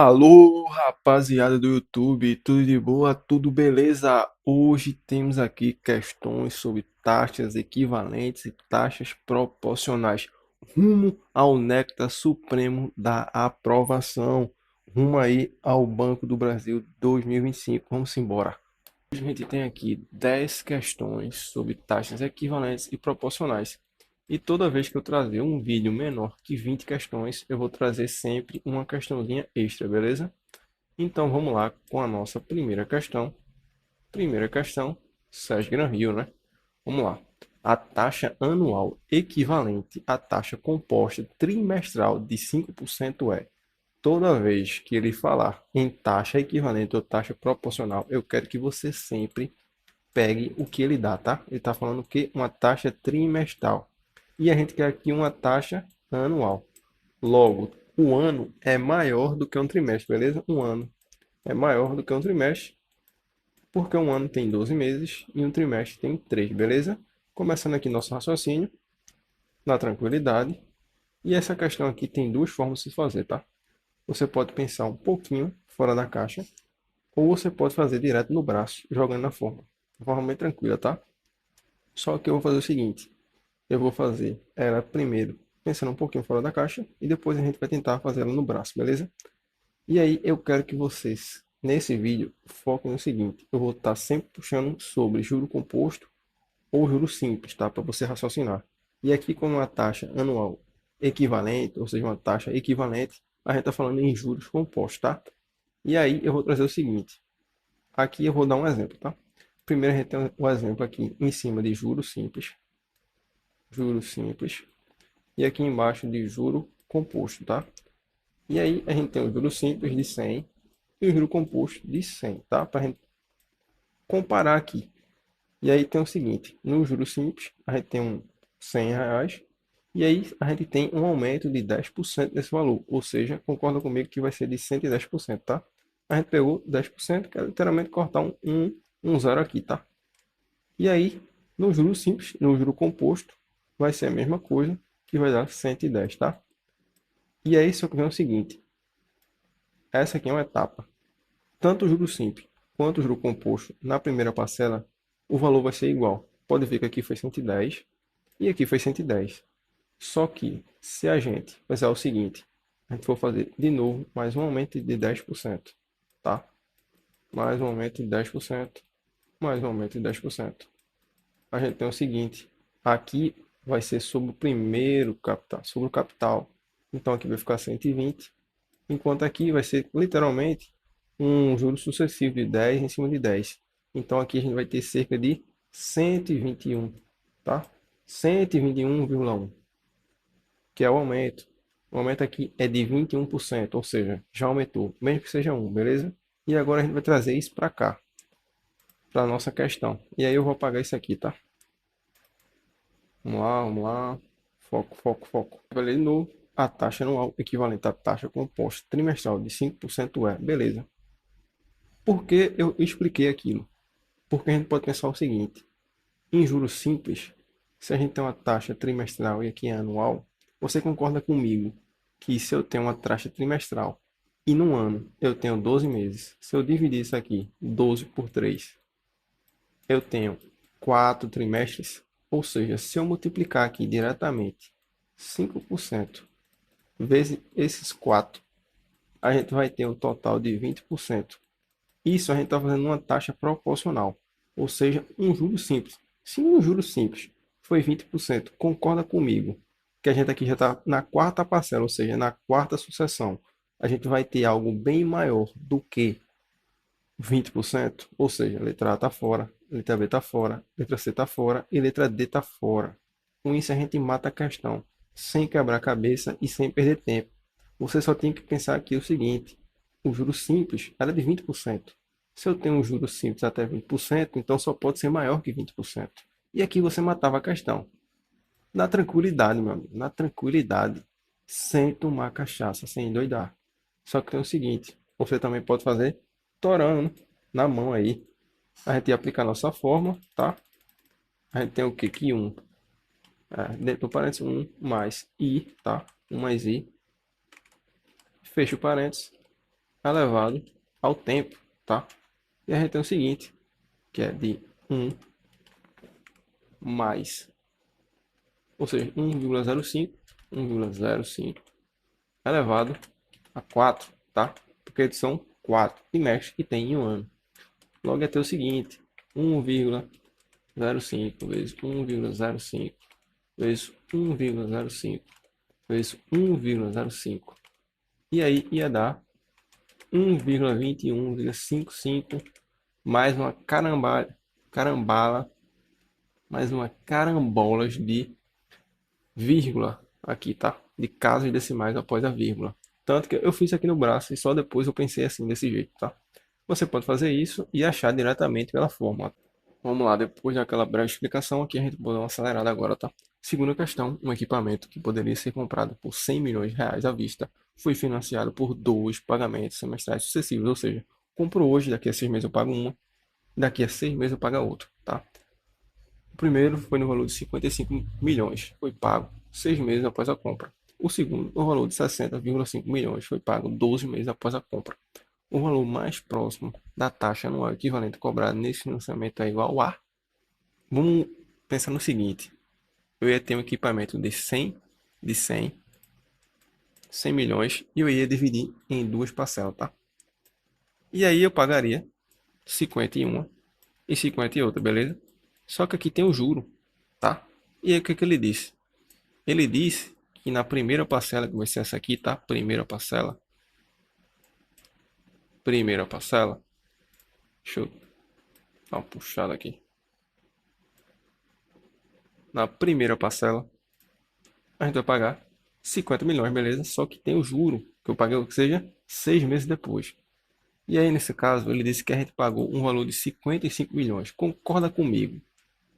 Alô, rapaziada do YouTube, tudo de boa, tudo beleza? Hoje temos aqui questões sobre taxas equivalentes e taxas proporcionais, rumo ao néctar supremo da aprovação, rumo aí ao Banco do Brasil 2025. Vamos embora. Hoje a gente tem aqui 10 questões sobre taxas equivalentes e proporcionais. E toda vez que eu trazer um vídeo menor que 20 questões, eu vou trazer sempre uma questãozinha extra, beleza? Então vamos lá com a nossa primeira questão. Primeira questão, Sérgio Gran Rio, né? Vamos lá. A taxa anual equivalente à taxa composta trimestral de 5% é: toda vez que ele falar em taxa equivalente ou taxa proporcional, eu quero que você sempre pegue o que ele dá, tá? Ele está falando que uma taxa trimestral. E a gente quer aqui uma taxa anual. Logo, o ano é maior do que um trimestre, beleza? Um ano é maior do que um trimestre, porque um ano tem 12 meses e um trimestre tem 3, beleza? Começando aqui nosso raciocínio, na tranquilidade. E essa questão aqui tem duas formas de se fazer, tá? Você pode pensar um pouquinho fora da caixa, ou você pode fazer direto no braço, jogando na forma. De forma bem tranquila, tá? Só que eu vou fazer o seguinte: eu vou fazer ela primeiro pensando um pouquinho fora da caixa e depois a gente vai tentar fazer ela no braço, beleza? E aí eu quero que vocês, nesse vídeo, foquem no seguinte: eu vou estar sempre puxando sobre juro composto ou juro simples, tá? Para você raciocinar. E aqui, como uma taxa anual equivalente, ou seja, uma taxa equivalente, a gente está falando em juros compostos, tá? E aí eu vou trazer o seguinte: aqui eu vou dar um exemplo, tá? Primeiro a gente tem um exemplo aqui em cima de juros simples, e aqui embaixo de juro composto, tá? E aí a gente tem o juro simples de 100 e o juro composto de 100, tá? Para a gente comparar aqui. E aí tem o seguinte: no juro simples a gente tem um R$ 100 e aí a gente tem um aumento de 10% desse valor, ou seja, concorda comigo que vai ser de 110%, tá? A gente pegou 10%, que é literalmente cortar um zero aqui, tá? E aí, no juro simples, no juro composto, vai ser a mesma coisa, que vai dar 110, tá? E aí, só que vem o seguinte: essa aqui é uma etapa. Tanto o juro simples quanto o juro composto, na primeira parcela, o valor vai ser igual. Pode ver que aqui foi 110 e aqui foi 110. Só que, se a gente fizer o seguinte, a gente for fazer de novo mais um aumento de 10%, tá? Mais um aumento de 10%, mais um aumento de 10%. A gente tem o seguinte: aqui vai ser sobre o primeiro capital, sobre o capital. Então aqui vai ficar 120, enquanto aqui vai ser literalmente um juro sucessivo de 10 em cima de 10. Então aqui a gente vai ter cerca de 121, tá? 121,1, que é o aumento. O aumento aqui é de 21%, ou seja, já aumentou, mesmo que seja um, beleza? E agora a gente vai trazer isso para cá, para a nossa questão. E aí eu vou apagar isso aqui, tá? Vamos lá, vamos lá. Foco, foco, foco. Falei de novo. A taxa anual equivalente à taxa composta trimestral de 5% é. Beleza. Por que eu expliquei aquilo? Porque a gente pode pensar o seguinte: em juros simples, se a gente tem uma taxa trimestral e aqui é anual, você concorda comigo que se eu tenho uma taxa trimestral e num ano eu tenho 12 meses, se eu dividir isso aqui, 12 por 3, eu tenho 4 trimestres? Ou seja, se eu multiplicar aqui diretamente 5% vezes esses 4, a gente vai ter um total de 20%. Isso a gente está fazendo uma taxa proporcional, ou seja, um juro simples. Se um juro simples foi 20%, concorda comigo que a gente aqui já está na quarta parcela, ou seja, na quarta sucessão. A gente vai ter algo bem maior do que 20%, ou seja, a letra A está fora, a letra B está fora, a letra C está fora e a letra D está fora. Com isso a gente mata a questão, sem quebrar a cabeça e sem perder tempo. Você só tem que pensar aqui o seguinte: o juro simples era de 20%. Se eu tenho um juro simples até 20%, então só pode ser maior que 20%. E aqui você matava a questão. Na tranquilidade, meu amigo, na tranquilidade, sem tomar cachaça, sem endoidar. Só que tem o seguinte: você também pode fazer torando na mão aí. A gente aplica a nossa fórmula, tá? A gente tem o que? Que um. Dentro do parênteses, um mais i, tá? Um mais i. Fecha o parênteses. elevado ao tempo, tá? E a gente tem o seguinte, que é de 1 mais, ou seja, 1,05 elevado a 4, tá? Porque são 4 trimestres que tem em um ano. Logo é ter o seguinte, 1,05 vezes 1,05 vezes 1,05 vezes 1,05. E aí ia dar 1,21,55 mais uma mais uma carambola de vírgula aqui, tá? De casas decimais após a vírgula. Tanto que eu fiz aqui no braço e só depois eu pensei assim, desse jeito, tá? Você pode fazer isso e achar diretamente pela fórmula. Vamos lá, depois daquela breve explicação aqui, a gente pode dar uma acelerada agora, tá? Segunda questão, um equipamento que poderia ser comprado por 100 milhões de reais à vista foi financiado por dois pagamentos semestrais sucessivos, ou seja, compro hoje, daqui a 6 meses eu pago uma, daqui a 6 meses eu pago a outra, tá? O primeiro foi no valor de 55 milhões, foi pago 6 meses após a compra. O segundo, no valor de 60,5 milhões, foi pago 12 meses após a compra. O valor mais próximo da taxa anual equivalente cobrada nesse financiamento é igual a... Vamos pensar no seguinte, eu ia ter um equipamento de 100 milhões e eu ia dividir em duas parcelas, tá? E aí eu pagaria 50 em uma e 50 em outra, beleza? Só que aqui tem o juro, tá? E aí o que que ele disse? Ele disse que na primeira parcela, que vai ser essa aqui, tá? Primeira parcela, deixa eu dar uma puxada aqui. Na primeira parcela, a gente vai pagar 50 milhões, beleza? Só que tem o juro, que eu paguei, ou seja, 6 meses depois. E aí, nesse caso, ele disse que a gente pagou um valor de 55 milhões. Concorda comigo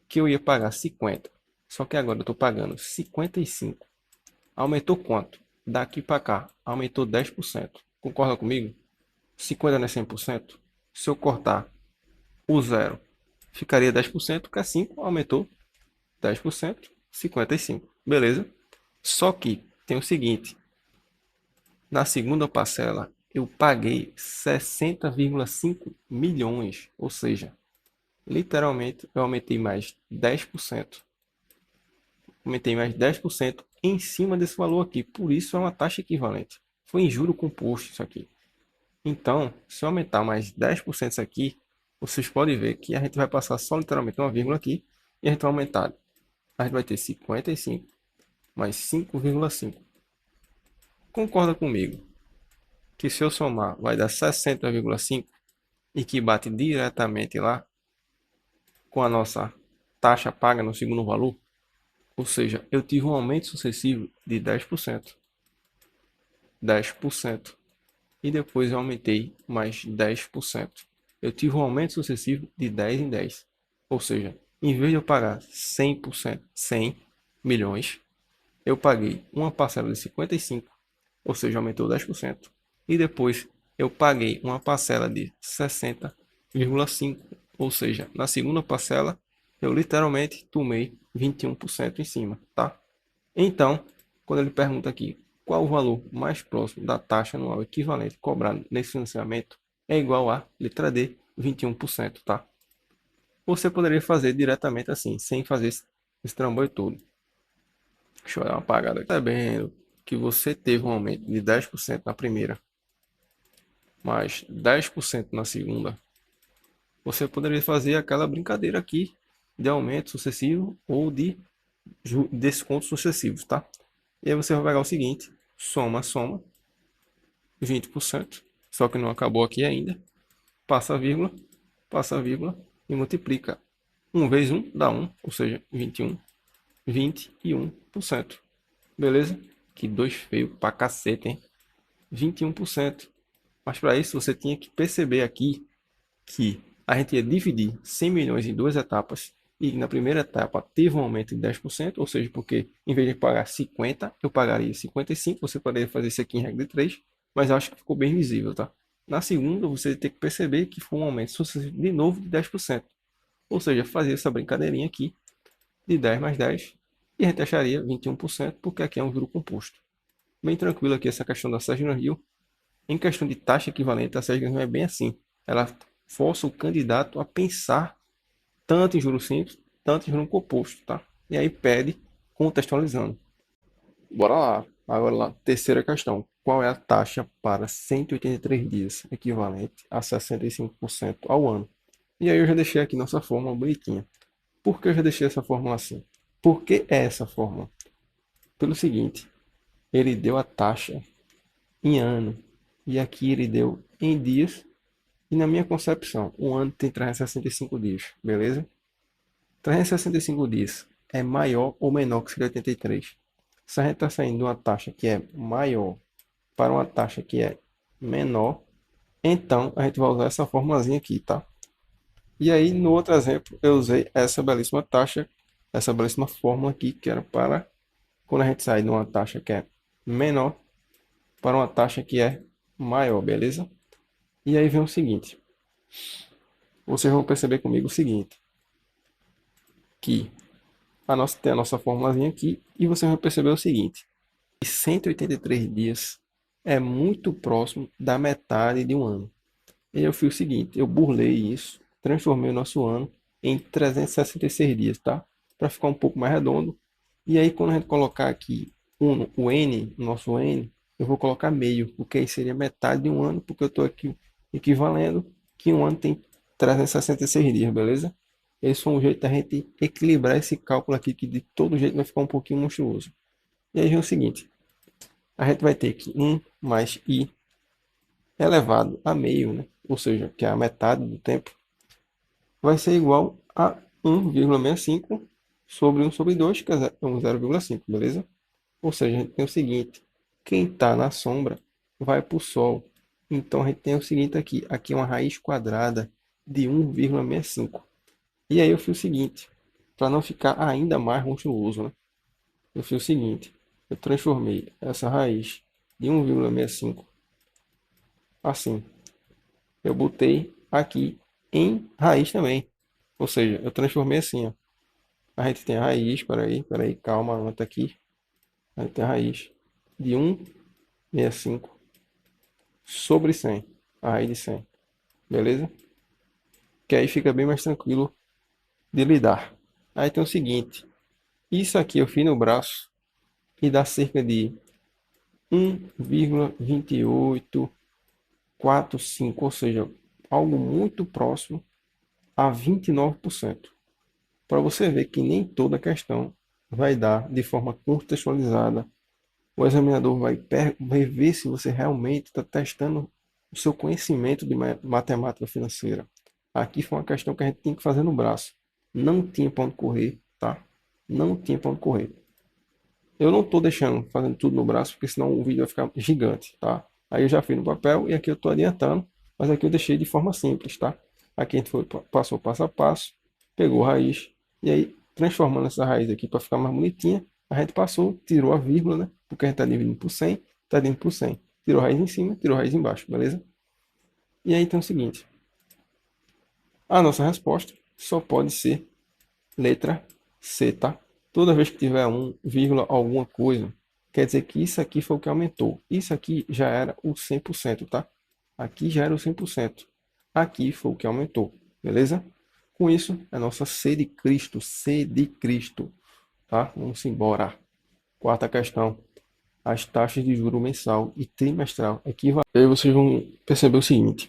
que eu ia pagar 50. Só que agora eu estou pagando 55. Aumentou quanto? Daqui para cá, aumentou 10%. Concorda comigo? 50 não é 100%? Se eu cortar o zero, ficaria 10%, que é 5, aumentou 10%, 55. Beleza? Só que tem o seguinte, na segunda parcela eu paguei 60,5 milhões, ou seja, literalmente eu aumentei mais 10%. Aumentei mais 10% em cima desse valor aqui, por isso é uma taxa equivalente. Foi em juro composto isso aqui. Então, se eu aumentar mais 10% isso aqui, vocês podem ver que a gente vai passar só literalmente uma vírgula aqui e a gente vai aumentar. A gente vai ter 55 mais 5,5. Concorda comigo que se eu somar vai dar 60,5 e que bate diretamente lá com a nossa taxa paga no segundo valor? Ou seja, eu tive um aumento sucessivo de 10%, 10%, e depois eu aumentei mais 10%. Eu tive um aumento sucessivo de 10 em 10. Ou seja, em vez de eu pagar 100%, 100 milhões, eu paguei uma parcela de 55, ou seja, aumentou 10%, e depois eu paguei uma parcela de 60,5, ou seja, na segunda parcela eu literalmente tomei 21% em cima, tá? Então, quando ele pergunta aqui qual o valor mais próximo da taxa anual equivalente cobrada nesse financiamento, é igual a letra D, 21%, tá? Você poderia fazer diretamente assim, sem fazer esse trambolho todo. Deixa eu dar uma apagada aqui. Sabendo que você teve um aumento de 10% na primeira, mais 10% na segunda, você poderia fazer aquela brincadeira aqui de aumento sucessivo ou de descontos sucessivos, tá? E aí você vai pegar o seguinte, soma, 20%, só que não acabou aqui ainda, passa a vírgula e multiplica. 1 vezes 1 dá 1, ou seja, 21%. Beleza? Que dois feio pra cacete, hein? 21%. Mas para isso você tinha que perceber aqui que a gente ia dividir 100 milhões em duas etapas e na primeira etapa teve um aumento de 10%, ou seja, porque em vez de pagar 50, eu pagaria 55, você poderia fazer isso aqui em regra de 3, mas eu acho que ficou bem visível, tá? Na segunda, você tem que perceber que foi um aumento sucessivo de novo de 10%, ou seja, fazer essa brincadeirinha aqui de 10 mais 10 e a gente acharia 21%, porque aqui é um juro composto. Bem tranquilo aqui essa questão da Sérgio Rio. Em questão de taxa equivalente, a SESC é bem assim. Ela força o candidato a pensar tanto em juros simples, tanto em juros compostos, tá? E aí pede contextualizando. Bora lá. Agora lá, terceira questão. Qual é a taxa para 183 dias, equivalente a 65% ao ano? E aí eu já deixei aqui nossa fórmula bonitinha. Por que eu já deixei essa fórmula assim? Por que é essa fórmula? Pelo seguinte, ele deu a taxa em ano e aqui ele deu em dias. E na minha concepção, um ano tem 365 dias, beleza? 365 dias é maior ou menor que 183? Se a gente está saindo de uma taxa que é maior para uma taxa que é menor, então a gente vai usar essa formulazinha aqui, tá? E aí, no outro exemplo, eu usei essa belíssima taxa, essa belíssima fórmula aqui, que era para quando a gente sai de uma taxa que é menor para uma taxa que é maior, beleza? E aí vem o seguinte, vocês vão perceber comigo o seguinte, que tem a nossa formulazinha aqui, e vocês vão perceber o seguinte, 183 dias é muito próximo da metade de um ano. E eu fiz o seguinte, eu burlei isso, transformei o nosso ano em 366 dias, tá? Para ficar um pouco mais redondo. E aí quando a gente colocar aqui o N, o nosso N, eu vou colocar meio, porque aí seria metade de um ano, porque eu estou aqui equivalendo que um ano tem 366 dias, beleza? Esse foi um jeito da gente equilibrar esse cálculo aqui, que de todo jeito vai ficar um pouquinho monstruoso. E aí é o seguinte, a gente vai ter que 1 mais i elevado a meio, né? Ou seja, que é a metade do tempo, vai ser igual a 1,65 sobre 1 sobre 2, que é 0,5, beleza? Ou seja, a gente tem o seguinte, quem está na sombra vai para o sol. Então a gente tem o seguinte aqui é uma raiz quadrada de 1,65. E aí eu fiz o seguinte, para não ficar ainda mais monstruoso, né? Eu fiz o seguinte, eu transformei essa raiz de 1,65 assim. Eu botei aqui em raiz também. Ou seja, eu transformei assim, ó. A gente tem a raiz, peraí, calma, anota aqui. A gente tem a raiz de 1,65 sobre 100. A raiz de 100. Beleza? Que aí fica bem mais tranquilo de lidar. Aí tem o seguinte. Isso aqui eu fiz no braço e dá cerca de 1,2845, ou seja, algo muito próximo a 29%. Para você ver que nem toda questão vai dar de forma contextualizada. O examinador vai ver se você realmente está testando o seu conhecimento de matemática financeira. Aqui foi uma questão que a gente tinha que fazer no braço. Não tinha para onde correr, tá? Não tinha para onde correr. Eu não estou deixando fazendo tudo no braço, porque senão o vídeo vai ficar gigante, tá? Aí eu já fiz no papel e aqui eu estou adiantando, mas aqui eu deixei de forma simples, tá? Aqui a gente passou passo a passo, pegou a raiz, e aí transformando essa raiz aqui para ficar mais bonitinha, a gente passou, tirou a vírgula, né? Porque a gente está dividindo por 100, está dividindo por 100. Tirou a raiz em cima, tirou a raiz embaixo, beleza? E aí tem o seguinte, a nossa resposta só pode ser letra C, tá? Toda vez que tiver um vírgula alguma coisa, quer dizer que isso aqui foi o que aumentou. Isso aqui já era o 100%, tá? Aqui já era o 100%. Aqui foi o que aumentou, beleza? Com isso, a nossa C de Cristo, tá? Vamos embora. Quarta questão. As taxas de juro mensal e trimestral equivalentes. Aí vocês vão perceber o seguinte.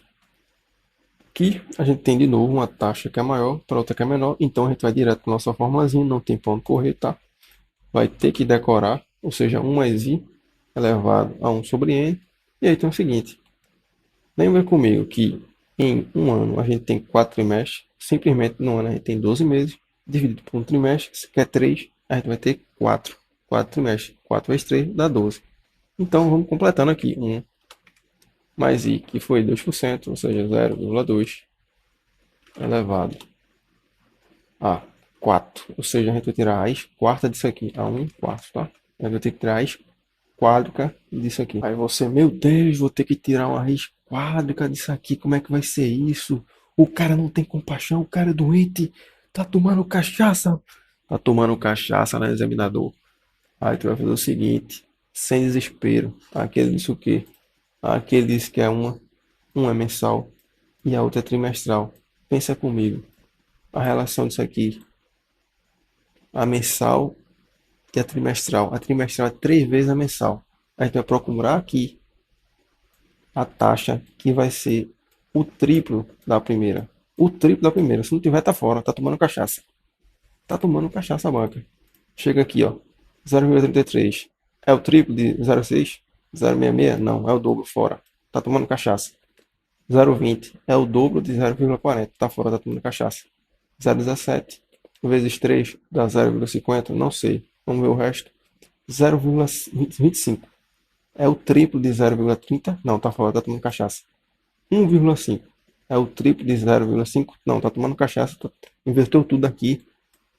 Aqui a gente tem de novo uma taxa que é maior para outra que é menor, então a gente vai direto para nossa formulazinha, não tem para onde correr, tá? Vai ter que decorar, ou seja, 1 mais i elevado a 1 sobre n. E aí tem o seguinte, lembra comigo que em um ano a gente tem 4 trimestres, simplesmente no ano a gente tem 12 meses, dividido por um trimestre, que é 3, a gente vai ter 4 trimestres. 4 vezes 3 dá 12. Então vamos completando aqui, 1 mais i, que foi 2%, ou seja, 0,2 elevado a 4. Ou seja, a gente vai tirar a raiz quarta disso aqui, a 1 quarto, tá? A gente vai ter que tirar a raiz quádrica disso aqui. Aí você, meu Deus, vou ter que tirar uma raiz quádrica disso aqui, como é que vai ser isso? O cara não tem compaixão, o cara é doente, tá tomando cachaça. Tá tomando cachaça, né, examinador? Aí tu vai fazer o seguinte, sem desespero, tá? Aquele disse o quê? Aqui ele diz que é uma é mensal e a outra é trimestral. Pensa comigo, a relação disso aqui, a mensal e a trimestral. A trimestral é 3 vezes a mensal. A gente vai procurar aqui a taxa que vai ser o triplo da primeira. O triplo da primeira. Se não tiver, tá fora. Tá tomando cachaça. Tá tomando cachaça a banca. Chega aqui, ó. 0,33. É o triplo de 0,6? 0,66? Não, é o dobro fora. Tá tomando cachaça. 0,20 é o dobro de 0,40. Tá fora, tá tomando cachaça. 0,17 vezes 3 dá 0,50? Não sei. Vamos ver o resto. 0,25 é o triplo de 0,30? Não, tá fora, tá tomando cachaça. 1,5 é o triplo de 0,5? Não, tá tomando cachaça. Inverteu tudo aqui.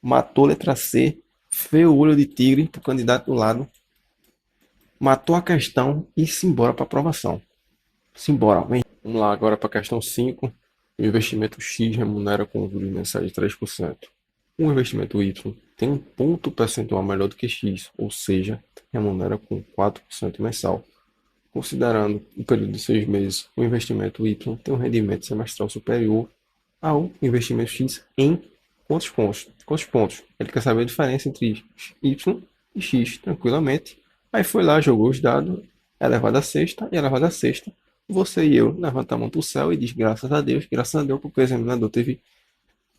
Matou letra C. Fez o olho de tigre pro candidato do lado. Matou a questão e se embora para aprovação. Simbora, vem. Vamos lá agora para a questão 5. O investimento X remunera com juros mensais de 3%. O investimento Y tem um ponto percentual melhor do que X, ou seja, remunera com 4% mensal. Considerando o período de 6 meses, o investimento Y tem um rendimento semestral superior ao investimento X em quantos pontos? Quantos pontos? Ele quer saber a diferença entre Y e X, tranquilamente. Aí foi lá, jogou os dados, elevado a sexta e elevado a sexta. Você e eu levantamos a mão para o céu e diz graças a Deus, porque o examinador teve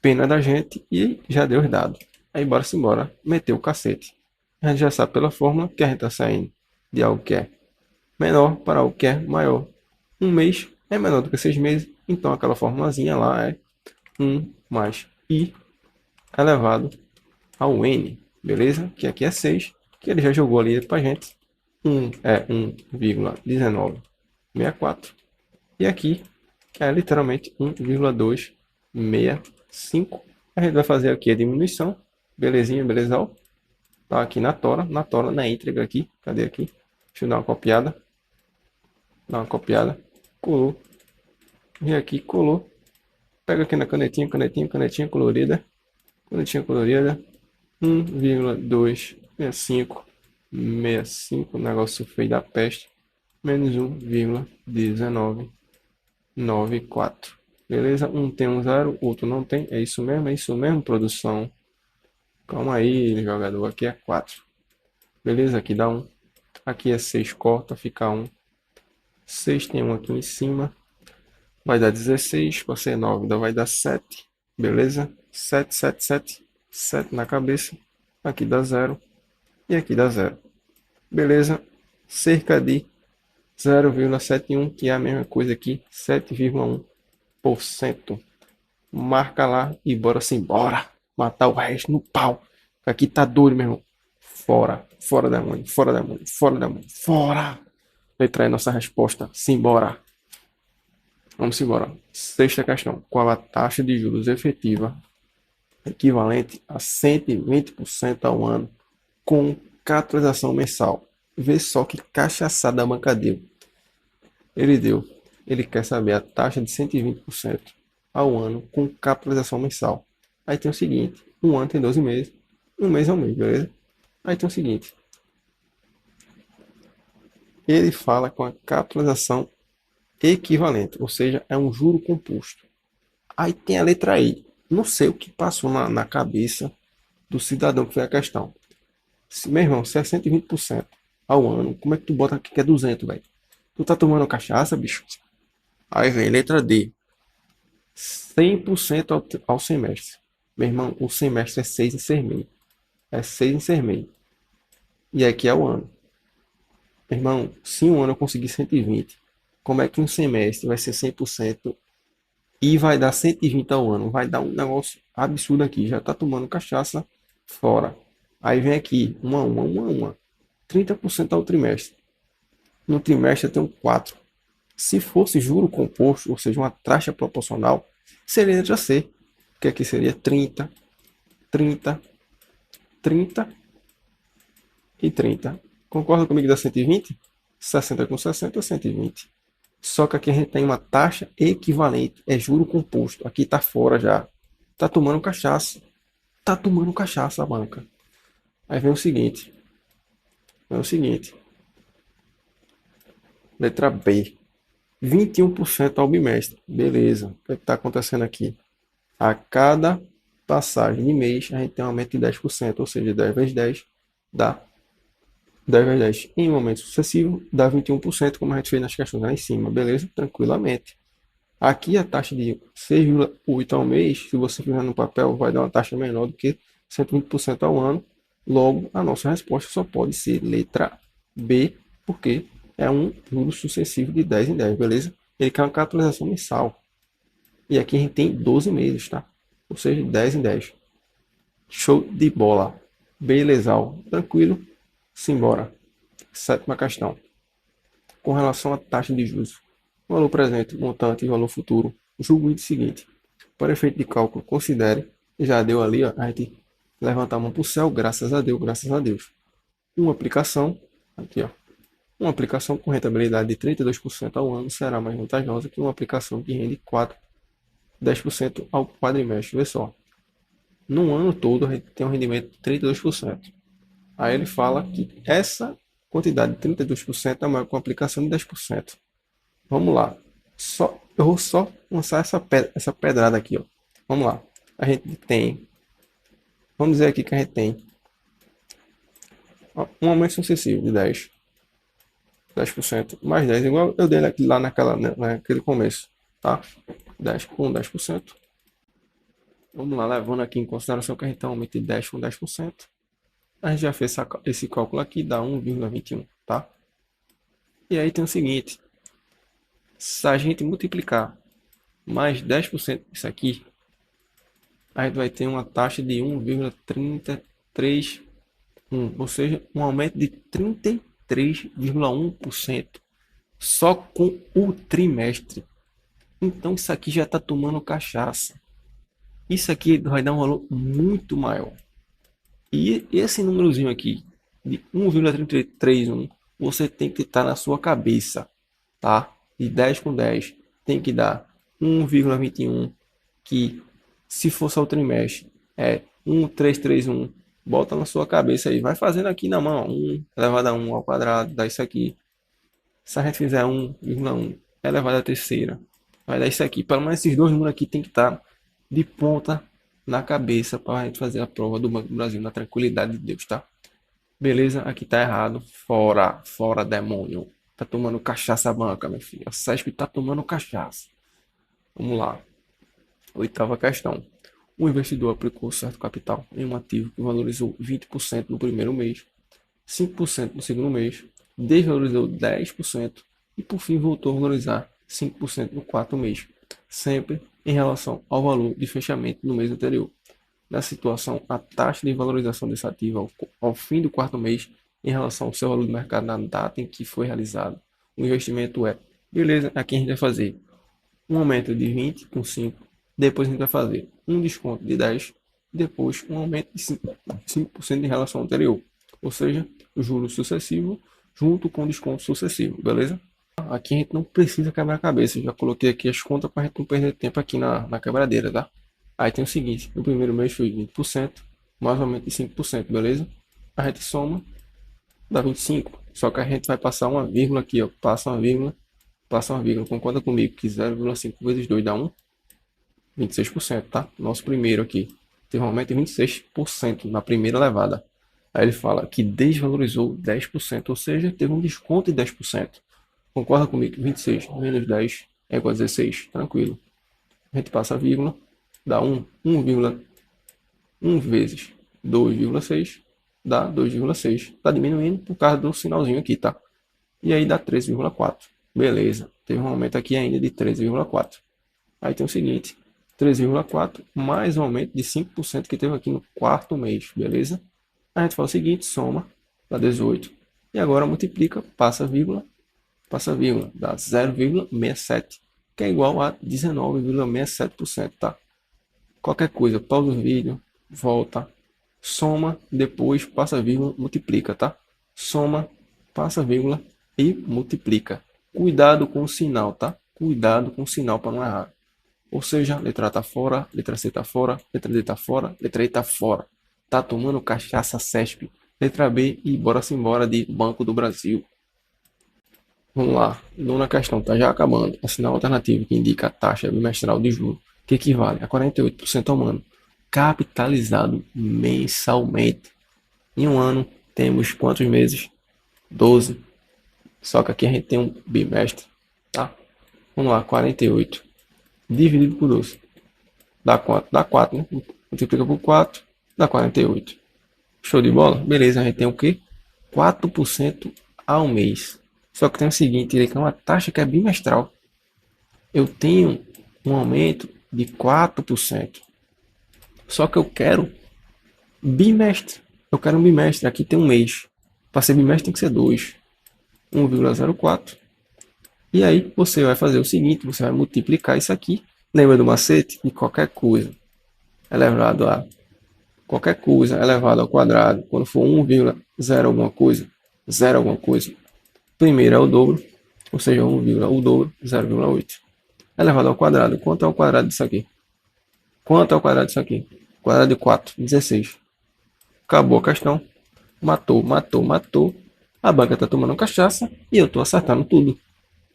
pena da gente e já deu os dados. Aí bora-se embora, meteu o cacete. A gente já sabe pela fórmula que a gente está saindo de algo que é menor para algo que é maior. Um mês é menor do que 6 meses, então aquela formulazinha lá é 1 mais I elevado ao N, beleza? Que aqui é 6, que ele já jogou ali pra gente. 1 é 1,1964 e aqui é literalmente 1,265. A gente vai fazer aqui a diminuição, belezinha, beleza? Tá aqui na tora, na íntegra aqui. Cadê aqui? Deixa eu dar uma copiada. Dá uma copiada. Colou. E aqui colou. Pega aqui na canetinha, canetinha colorida. Canetinha colorida. 1,265. Negócio feio da peste. Menos 1,1994. Beleza? Um tem um zero, outro não tem. É isso mesmo, produção. Calma aí, jogador. Aqui é 4. Beleza? Aqui dá 1. Aqui é 6, corta, fica 1. 6 tem 1 aqui em cima. Vai dar 16, por ser 9, ainda vai dar 7. Beleza? 7, 7, 7. 7 na cabeça. Aqui dá 0. E aqui dá 0. Beleza? Cerca de 0,71, que é a mesma coisa aqui. 7,1%. Marca lá e bora-se embora. Matar o resto no pau. Aqui tá doido, meu irmão. Fora. Fora da mãe. Fora da mãe. Fora da mãe. Fora. Letra aí nossa resposta. Simbora. Vamos embora. Sexta questão. Qual a taxa de juros efetiva equivalente a 120% ao ano com capitalização mensal? Vê só que cachaçada a banca deu. Ele quer saber a taxa de 120% ao ano com capitalização mensal. Aí tem o seguinte, um ano tem 12 meses, um mês é um mês, beleza? Aí tem o seguinte, ele fala com a capitalização equivalente, ou seja, é um juro composto. Aí tem a letra I. Não sei o que passou na cabeça do cidadão que fez a questão. Meu irmão, se é 120% ao ano, como é que tu bota aqui que é 200, velho? Tu tá tomando cachaça, bicho? Aí vem letra D. 100% ao semestre. Meu irmão, o semestre é 6 em 6 meses. É 6 em 6 meses. E aqui é o ano. Meu irmão, se um ano eu conseguir 120, como é que um semestre vai ser 100% e vai dar 120 ao ano? Vai dar um negócio absurdo aqui. Já tá tomando cachaça fora. Aí vem aqui, uma. 30% ao trimestre. No trimestre eu tenho 4. Se fosse juro composto, ou seja, uma taxa proporcional, seria letra C. Que aqui seria 30, 30, 30 e 30. Concorda comigo que dá 120? 60 com 60 é 120. Só que aqui a gente tem uma taxa equivalente. É juro composto. Aqui tá fora já. Tá tomando cachaça. Tá tomando cachaça a banca. Aí vem o seguinte. Letra B. 21% ao bimestre. Beleza. O que está acontecendo aqui? A cada passagem de mês, a gente tem um aumento de 10%, ou seja, 10 vezes 10 dá 10 vezes 10 em um momento sucessivo, dá 21%, como a gente fez nas questões lá em cima, beleza? Tranquilamente. Aqui a taxa de 6,8 ao mês, se você fizer no papel, vai dar uma taxa menor do que 120% ao ano. Logo, a nossa resposta só pode ser letra B, porque é um juro sucessivo de 10 em 10, beleza? Ele quer uma capitalização mensal. E aqui a gente tem 12 meses, tá? Ou seja, 10 em 10. Show de bola. Belezal. Tranquilo. Simbora. Sétima questão. Com relação à taxa de juros. Valor presente, montante e valor futuro. Julgue o seguinte. Para efeito de cálculo, considere. Já deu ali, ó, a gente levanta a mão para o céu, graças a Deus, graças a Deus. Uma aplicação, aqui ó, uma aplicação com rentabilidade de 32% ao ano será mais vantajosa que uma aplicação que rende 10% ao quadrimestre. Vê só, no ano todo a gente tem um rendimento de 32%. Aí ele fala que essa quantidade de 32% é maior que uma aplicação de 10%. Vamos lá. Eu vou só lançar essa pedrada aqui, ó. Vamos lá. A gente tem, vamos dizer aqui que a gente tem um aumento sucessivo de 10% mais 10, igual eu dei aqui lá naquele começo, tá? 10 com 10%. Vamos lá, levando aqui em consideração que a gente tem um aumento de 10 com 10%. A gente já fez esse cálculo aqui, dá 1,21, tá? E aí tem o seguinte, se a gente multiplicar mais 10% disso aqui, a gente vai ter uma taxa de 1,331, ou seja, um aumento de 33,1% só com o trimestre. Então isso aqui já está tomando cachaça. Isso aqui vai dar um valor muito maior. E esse númerozinho aqui, de 1,331, você tem que estar na sua cabeça, tá? De 10 com 10, tem que dar 1,21, que se for só o trimestre, é 1,331. Bota na sua cabeça aí, vai fazendo aqui na mão, 1 elevado a 1 ao quadrado, dá isso aqui. Se a gente fizer 1,1 elevado à terceira, vai dar isso aqui. Pelo menos esses dois números aqui tem que estar de ponta na cabeça para a gente fazer a prova do Banco do Brasil na tranquilidade de Deus, tá? Beleza? Aqui tá errado. Fora, fora demônio. Tá tomando cachaça banca, meu filho. A CESP tá tomando cachaça. Vamos lá. Oitava questão. O investidor aplicou certo capital em um ativo que valorizou 20% no primeiro mês, 5% no segundo mês, desvalorizou 10% e por fim voltou a valorizar 5% no quarto mês, sempre em relação ao valor de fechamento no mês anterior. Na situação, a taxa de valorização desse ativo ao fim do quarto mês em relação ao seu valor de mercado na data em que foi realizado. O investimento é, beleza, aqui a gente vai fazer um aumento de 20 com 5, depois a gente vai fazer um desconto de 10, depois um aumento de 5% em relação ao anterior, ou seja, o juro sucessivo junto com o desconto sucessivo, beleza? Aqui a gente não precisa quebrar a cabeça, já coloquei aqui as contas para a gente não perder tempo aqui na quebradeira, tá? Aí tem o seguinte, no primeiro mês foi 20%, mais um aumento de 5%, beleza? A gente soma, dá 25, só que a gente vai passar uma vírgula aqui, ó, passa uma vírgula, concorda comigo que 0,5 vezes 2 dá 1? 26%, tá? Nosso primeiro aqui teve um aumento de 26% na primeira levada. Aí ele fala que desvalorizou 10%, ou seja, teve um desconto de 10%. Concorda comigo que 26 menos 10 é igual a 16, tranquilo. A gente passa a vírgula, dá 1 vezes 2,6, dá 2,6. Tá diminuindo por causa do sinalzinho aqui, tá? E aí dá 13,4. Beleza, teve um aumento aqui ainda de 13,4. Aí tem o seguinte, 13,4 mais um aumento de 5% que teve aqui no quarto mês, beleza? A gente faz o seguinte, soma, dá 18. E agora multiplica, passa vírgula, dá 0,67, que é igual a 19,67%, tá? Qualquer coisa, pausa o vídeo, volta, soma, depois passa vírgula, multiplica, tá? Soma, passa vírgula e multiplica. Cuidado com o sinal, tá? Cuidado com o sinal para não errar. Ou seja, letra A tá fora, letra C tá fora, letra D tá fora, letra E tá fora. Tá tomando cachaça CESP. Letra B e bora-se embora de Banco do Brasil. Vamos lá. Nona questão, tá já acabando. O sinal alternativo que indica a taxa bimestral de juros, que equivale a 48% ao ano, capitalizado mensalmente. Em um ano, temos quantos meses? 12. Só que aqui a gente tem um bimestre, tá? Vamos lá, 48 dividido por 12. Dá quanto? Dá 4, né? Multiplica por 4, dá 48. Show de bola? Beleza, a gente tem o quê? 4% ao mês. Só que tem o seguinte, ele é uma taxa que é bimestral. Eu tenho um aumento de 4%. Só que eu quero bimestre. Eu quero um bimestre. Aqui tem um mês. Para ser bimestre tem que ser 2. 1,04. E aí você vai fazer o seguinte, você vai multiplicar isso aqui. Lembra do macete? E qualquer coisa elevado a qualquer coisa elevado ao quadrado, quando for 1,0 alguma coisa, 0 alguma coisa, primeiro é o dobro, ou seja, 1, o dobro, 0,8. Elevado ao quadrado, quanto é o quadrado disso aqui? Quanto é o quadrado disso aqui? Quadrado de 4, 16. Acabou a questão. Matou, matou, matou. A banca está tomando cachaça e eu estou acertando tudo.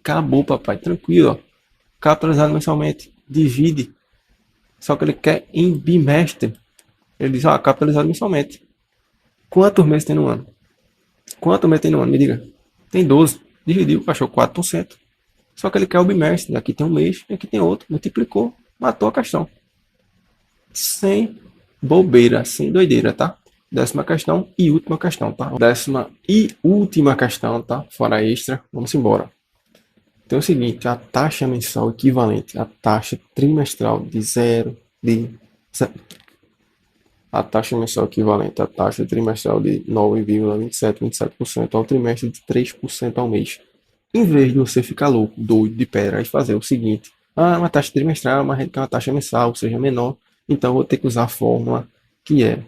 Acabou, papai. Tranquilo, ó. Capitalizado mensalmente. Divide. Só que ele quer em bimestre. Ele diz, capitalizado mensalmente. Quantos meses tem no ano? Quantos meses tem no ano? Me diga. Tem 12. Dividiu, achou 4%. Só que ele quer o bimestre. Aqui tem um mês e aqui tem outro. Multiplicou, matou a questão. Sem bobeira, sem doideira, tá? 10ª questão e última questão, tá? 10ª e última questão, tá? Fora extra, vamos embora. Então é o seguinte, a taxa mensal equivalente à taxa trimestral a taxa mensal equivalente à taxa trimestral de 9,27% ao trimestre de 3% ao mês. Em vez de você ficar louco, doido de pedra e fazer o seguinte, uma taxa trimestral, mas a gente quer uma taxa mensal, ou seja, menor, então vou ter que usar a fórmula que é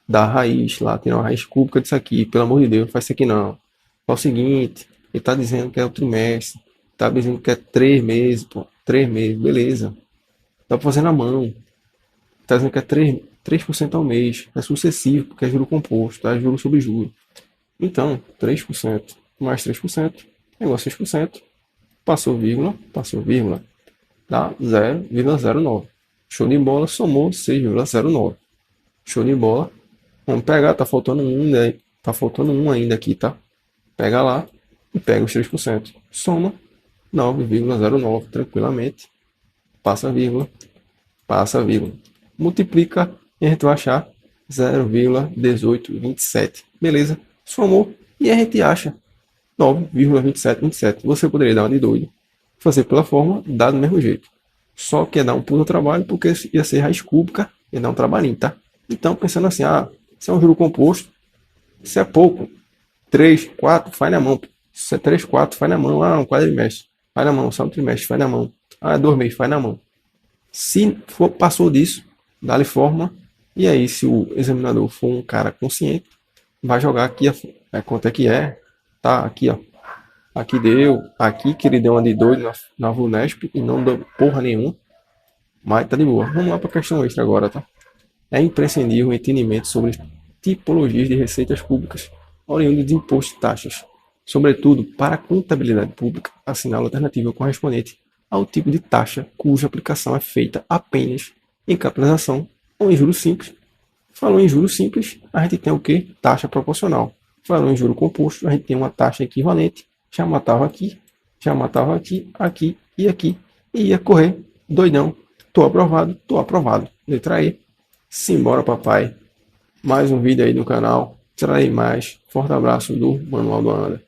da raiz lá, tirar uma raiz cúbica disso aqui, pelo amor de Deus, não faz isso aqui não. É o seguinte, ele está dizendo que é o trimestre, está dizendo que é 3 meses, pô, 3 meses, beleza. Dá para fazer na mão. Está dizendo que é 3% ao mês, é sucessivo, porque é juro composto, tá? É juro sobre juro. Então, 3% mais 3% é igual a 6%, passou vírgula, dá 0,09. Show de bola, somou 6,09. Show de bola. Vamos pegar, tá faltando um ainda aqui, tá? Pega lá e pega os 3%. Soma 9,09 tranquilamente. Passa a vírgula. Multiplica e a gente vai achar 0,1827. Beleza? Somou e a gente acha 9,2727. Você poderia dar uma de doido, fazer pela fórmula, dá do mesmo jeito. Só que ia dar um pulo trabalho, porque ia ser raiz cúbica, ia dar um trabalhinho, tá? Então, pensando assim, se é um juro composto, se é pouco, 3, 4, faz na mão. Se é 3, 4, faz na mão. Um quadrimestre, faz na mão. Se é um trimestre, faz na mão. 2 meses, faz na mão. Se passou disso, dá-lhe forma. E aí, se o examinador for um cara consciente, vai jogar aqui quanto é que é. Tá, aqui, ó. Aqui deu. Aqui que ele deu uma de doido na VUNESP e não deu porra nenhuma. Mas tá de boa. Vamos lá para a questão extra agora, tá? É imprescindível o entendimento sobre tipologias de receitas públicas oriundas de imposto e taxas, sobretudo para a contabilidade pública, assinala a alternativa correspondente ao tipo de taxa cuja aplicação é feita apenas em capitalização ou em juros simples. Falou em juros simples, a gente tem o que? Taxa proporcional. Falou em juro composto, a gente tem uma taxa equivalente, já matava aqui, aqui e aqui, e ia correr doidão. Tô aprovado. Letra E. Simbora, papai. Mais um vídeo aí no canal. Trarei mais. Forte abraço do Manual do Anda.